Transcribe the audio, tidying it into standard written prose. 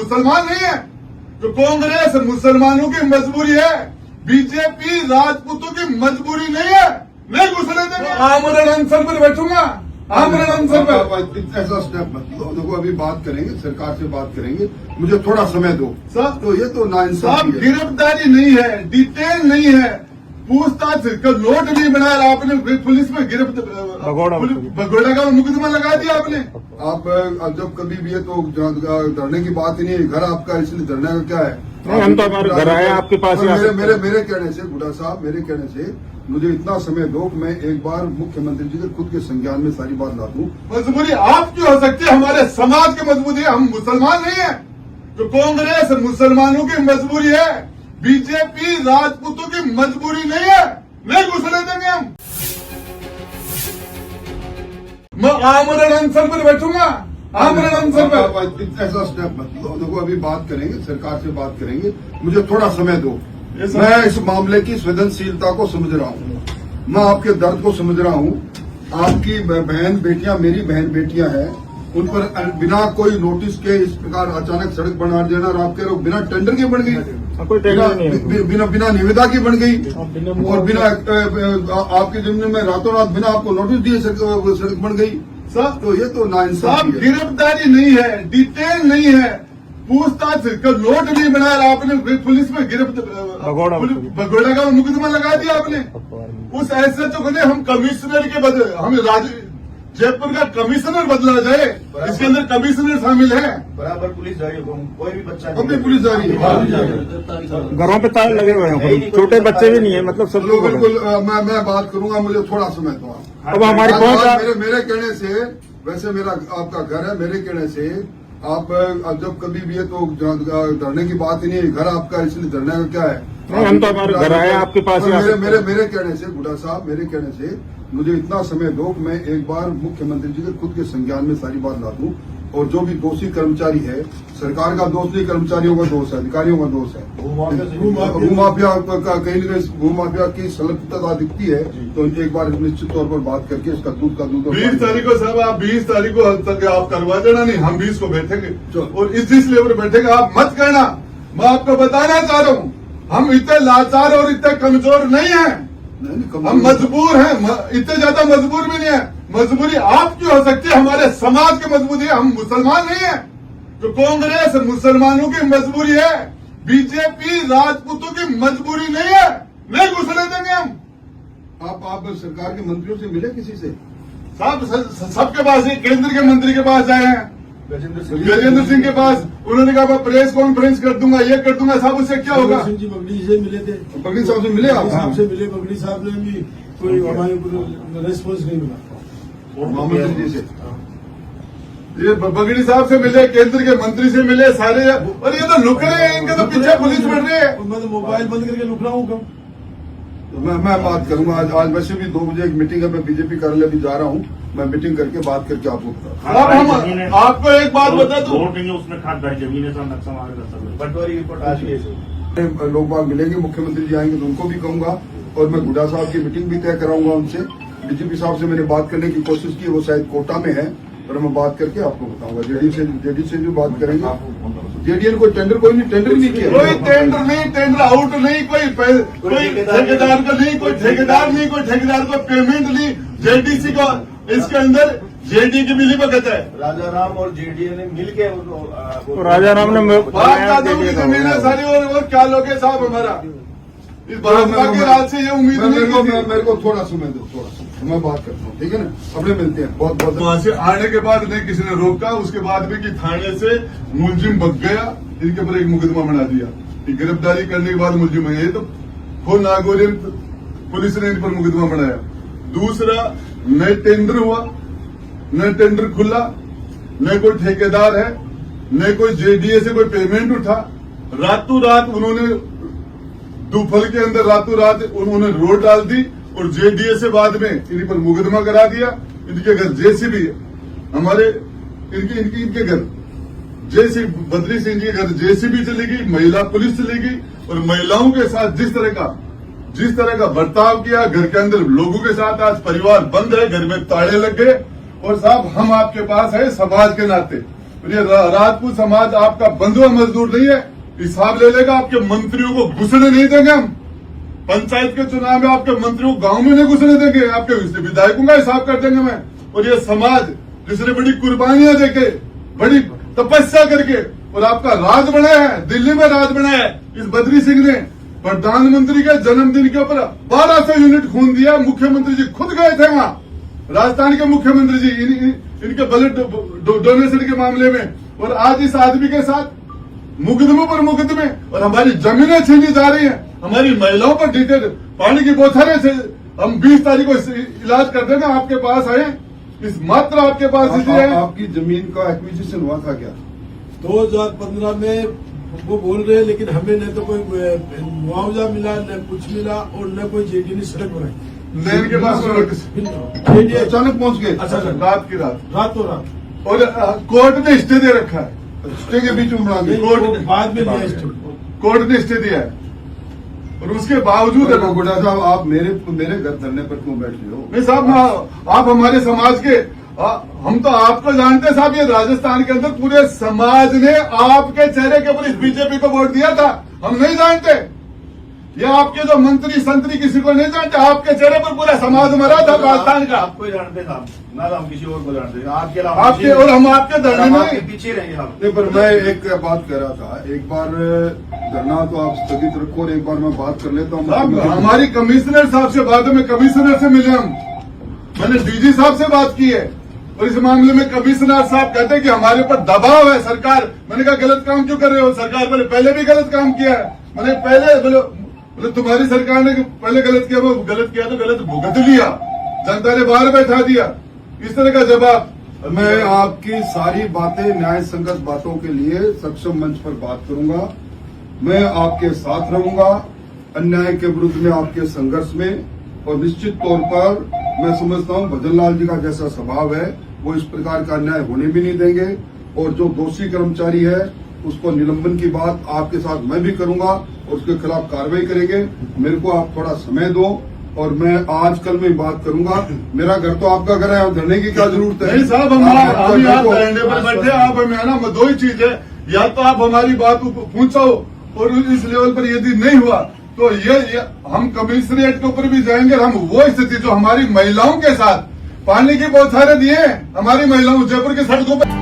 मुसलमान नहीं है। तो कांग्रेस मुसलमानों की मजबूरी है, बीजेपी राजपूतों की मजबूरी नहीं है। नहीं घुसने देंगे। आमरण अनशन पर बैठूंगा, आमरण अनशन पर। ऐसा स्टेप मत लो। देखो अभी बात करेंगे, सरकार से बात करेंगे, मुझे थोड़ा समय दो। सर तो ये तो नाइंसाफी है। गिरफ्तारी नहीं है, डिटेन नहीं है, पूछताछ का नोट नहीं बनाया आपने, पुलिस में भगोड़ा का मुकदमा लगा दिया आपने। आप जब कभी भी है तो धरने की बात ही नहीं है। घर आपका, इसलिए धरने का क्या है? नहीं, हम तो हमारे घर आए आपके पास। मेरे कहने से गुड्डा साहब, मेरे कहने से मुझे इतना समय दो कि मैं एक बार मुख्यमंत्री जी के खुद के संज्ञान में सारी बात ला दूं। मजबूरी आपकी हो सकती है, हमारे समाज की मजबूरी है। हम मुसलमान नहीं है। तो कांग्रेस मुसलमानों की मजबूरी है, बीजेपी राजपूतों की मजबूरी नहीं है। नहीं घुसने देंगे हम। मैं आमरण अनशन पर बैठूंगा, आमरण अनशन पर। ऐसा स्टेप मत लो। देखो अभी बात करेंगे, सरकार से बात करेंगे, मुझे थोड़ा समय दो। मैं इस मामले की संवेदनशीलता को समझ रहा हूँ, मैं आपके दर्द को समझ रहा हूँ। आपकी बहन बेटियां, मेरी बहन बेटियां हैं, उन पर बिना कोई नोटिस के इस प्रकार अचानक सड़क बना देना, और आप कह रहे हो बिना टेंडर के बन गई, बिना निविदा की बन गई, और बिना आपके जमीन में रातों रात बिना आपको नोटिस दिए सड़क बन गई। सर तो ये तो नाइंसाफी है। गिरफ्तारी नहीं है, डिटेन नहीं है, पूछताछ का नोट नहीं बनाया आपने, पुलिस में भगोड़ा का मुकदमा लगा दिया आपने। उस एसएचओ को हम कमिश्नर के बदले, हमें जयपुर का कमिश्नर बदला जाए, इसके अंदर कमिश्नर शामिल है। बराबर पुलिस जा रही है, कोई भी बच्चा अपनी पुलिस जा रही है। घरों पे ताले लगे हुए हैं, छोटे बच्चे भी नहीं है, मतलब सब लोग। बिल्कुल मैं बात करूंगा, मुझे थोड़ा समय दो। अब हमारी पहुंच मेरे कहने से, वैसे मेरा आपका घर है, मेरे कहने से आप जब कभी भी है तो धरने की बात ही नहीं है। घर आपका, इसलिए धरने का क्या है? नहीं, हम तो हमारे घर आए आपके पास। मेरे कहने से गुड्डा साहब, मेरे कहने से मुझे इतना समय दो कि मैं एक बार मुख्यमंत्री जी के खुद के संज्ञान में सारी बात ला दूं, और जो भी दोषी कर्मचारी है, सरकार का दोष नहीं, कर्मचारियों का दोष है, अधिकारियों का दोष है। भूमाफिया का कहीं न कहीं भूमाफिया की संलिप्तता दिखती है, तो एक बार निश्चित तौर पर बात करके इसका दूध का दूध। 20 तारीख को साहब, आप 20 तारीख को तक आप करवा देना, नहीं हम 20 को बैठेंगे और इस लेवल पर बैठेंगे। आप मत करना। मैं आपको बताना चाह रहा हूँ, हम इतने लाचार और इतने कमजोर नहीं है, हम मजबूर हैं। इतने ज्यादा मजबूर भी नहीं है। मजबूरी आपकी हो सकती है, हमारे समाज की मजबूरी है। हम मुसलमान नहीं है। तो कांग्रेस मुसलमानों की मजबूरी है, बीजेपी राजपूतों की मजबूरी नहीं है। नहीं घुसने देंगे हम। आप सरकार के मंत्रियों से मिले किसी से? साहब सबके पास, केंद्र के मंत्री के पास आए हैं, गजेंद्र सिंह के पास। उन्होंने कहा मैं प्रेस कॉन्फ्रेंस कर दूंगा, ये कर दूंगा। साहब उससे क्या होगा? जी बगड़ी से मिले थे, बगड़ी साहब से मिले? आप साहब से मिले, बगड़ी साहब ने भी कोई हमारे रेस्पॉन्स नहीं मिला। मोहम्मद जी से, ये बगड़ी साहब से मिले, केंद्र के मंत्री से मिले, सारे। और ये तो लुक रहे हैं, इनके तो पीछे पुलिस बढ़ रही है। मैं तो मोबाइल बंद करके लुक रहा हूँ। कब मैं बात करूंगा। आज वैसे भी 2 बजे एक मीटिंग है, मैं बीजेपी कार्यालय भी जा रहा हूँ। मैं मीटिंग करके बात करके आपको बताऊँ। अब हम आपको एक बात बता दूं, उसमें खाद जमीन है, सब नक्शा मार पटवारी रिपोर्ट आज भी लोग बाग मिलेंगे, मुख्यमंत्री जी आएंगे तो उनको भी कहूंगा, और मैं गुड्डा साहब की मीटिंग भी तय कराऊंगा उनसे। डीजीपी साहब से मैंने बात करने की कोशिश की, वो शायद कोटा में है, और मैं बात करके आपको बताऊंगा। जेडी से भी बात करेंगे। जेडीएन को टेंडर, कोई नहीं टेंडर नहीं किया, कोई टेंडर नहीं, टेंडर आउट नहीं, कोई ठेकेदार को नहीं, कोई ठेकेदार नहीं, कोई ठेकेदार को पेमेंट नहीं। जेडीसी को इसके अंदर जेडी की मिली भगत है। राजा राम और जेडीए ने मिलके तो राजा राम ने जमीन है सारी, और क्या लोग है साहब हमारा। इस भाजपा के राज से ये उम्मीद नहीं। मेरे को थोड़ा समय दो, थोड़ा समय मैं बात करता हूँ, ठीक है ना? अपने मिलते हैं। बहुत बहुत वहां से आने के बाद नहीं किसी ने रोका, उसके बाद भी कि थाने से मुलजिम भग गया, इनके ऊपर एक मुकदमा बना दिया। गिरफ्तारी करने के बाद मुलजिम है, ये तो खुद नागौर पुलिस ने इन पर मुकदमा बनाया। दूसरा, न टेंडर हुआ, न टेंडर खुला, न कोई ठेकेदार है, न कोई जेडीए से कोई पेमेंट उठा। रातों रात उन्होंने दोपहर के अंदर रातों रात उन्होंने रोड डाल दी, और जेडीए से बाद में इन पर मुकदमा करा दिया। इनके घर जेसीबी, हमारे इनके घर जेसीबी, बद्री सिंह के घर जेसीबी चली गई, महिला पुलिस चली गई, और महिलाओं के साथ जिस तरह का बर्ताव किया, घर के अंदर लोगों के साथ, आज परिवार बंद है, घर में ताले लग गए। और साहब हम आपके पास है समाज के नाते, और ये राजपूत समाज आपका बंधुआ मजदूर नहीं है। हिसाब ले लेगा, आपके मंत्रियों को घुसने नहीं देंगे हम। पंचायत के चुनाव में आपके मंत्रियों को गांव में नहीं घुसने देंगे, आपके विधायकों का हिसाब कर देंगे मैं। और ये समाज जिसने बड़ी कुर्बानियां देके, बड़ी तपस्या करके और आपका राज बनाया है, दिल्ली में राज बनाया है, इस बद्री सिंह ने प्रधानमंत्री के जन्मदिन के ऊपर 1200 यूनिट खून दिया। मुख्यमंत्री जी खुद गए थे वहां, राजस्थान के मुख्यमंत्री जी इनके ब्लड डोनेशन के मामले में। और आज इस आदमी के साथ मुकदमे पर मुकदमे, और हमारी जमीनें छीनी जा रही हैं, हमारी महिलाओं पर डिटेल पानी की बोतलें से हम 20 तारीख को इलाज कर देंगे। आपके पास आए, इस मात्र आपके पास इसलिए है। आपकी जमीन का एक्विजिशन हुआ था क्या? 2015 में वो बोल रहे हैं, लेकिन हमें न तो कोई मुआवजा मिला, न कुछ मिला, और न कोई जेडी ने सड़क बनाई। लेन के बाद जेडी अचानक पहुंच गए। अच्छा, रात की रात, रातों रात, और कोर्ट ने स्टे दे रखा है। स्टे के बीच में बना गए। कोर्ट बाद में लिया स्टे। कोर्ट ने स्टे दिया है, और उसके बावजूद गुड्डा साहब, आप मेरे घर धरने पर क्यों बैठ रहे हो? नहीं साहब, आप हमारे समाज के, हम तो आपको जानते हैं साहब। ये राजस्थान के अंदर पूरे समाज ने आपके चेहरे के ऊपर इस बीजेपी को वोट दिया था। हम नहीं जानते, ये आपके जो मंत्री संतरी किसी को नहीं जानते, आपके चेहरे पर पूरा समाज मरा था राजस्थान का। आपको ही जानते साहब, ना तो हम किसी और को जानते, आपके अलावा आपके और हम आपके धरने हम में आपके पीछे रहेंगे हम। नहीं, पर मैं एक बात कह रहा था, एक बार धरना तो आप स्थगित रखो और एक बार मैं बात कर लेता साहब, हूँ। हमारी कमिश्नर साहब से बात है, मैं कमिश्नर से मिले हम, मैंने डीजी साहब से बात की है, और इस मामले में कमिश्नर साहब कहते हैं कि हमारे ऊपर दबाव है सरकार। मैंने कहा गलत काम क्यों कर रहे हो? सरकार मैंने पहले भी गलत काम किया है। मैंने पहले बोले तुम्हारी सरकार ने पहले गलत किया, वो गलत किया तो गलत भुगत लिया, जनता ने बाहर बैठा दिया, इस तरह का जवाब। मैं आपकी सारी बातें, न्याय संगत बातों के लिए सक्षम मंच पर बात करूंगा। मैं आपके साथ रहूंगा अन्याय के विरुद्ध में, आपके संघर्ष में, और निश्चित तौर पर मैं समझता हूं भजन लाल जी का जैसा स्वभाव है, वो इस प्रकार का अन्याय होने भी नहीं देंगे। और जो दोषी कर्मचारी है उसको निलंबन की बात आपके साथ मैं भी करूंगा, और उसके खिलाफ कार्रवाई करेंगे। मेरे को आप थोड़ा समय दो, और मैं आज कल में बात करूंगा। मेरा घर तो आपका घर है, धरने की क्या जरूरत है? नहीं साहब, हम यहाँ धरने पर बैठे, आप हमें आना, दो ही चीज है, या तो आप हमारी बात पहुंचाओ, और इस लेवल पर यदि नहीं हुआ तो ये हम कमिश्नरेट के ऊपर भी जाएंगे। हम वो स्थिति जो हमारी महिलाओं के साथ पानी की बौछारें दिए हमारी महिलाओं जयपुर की सड़कों पर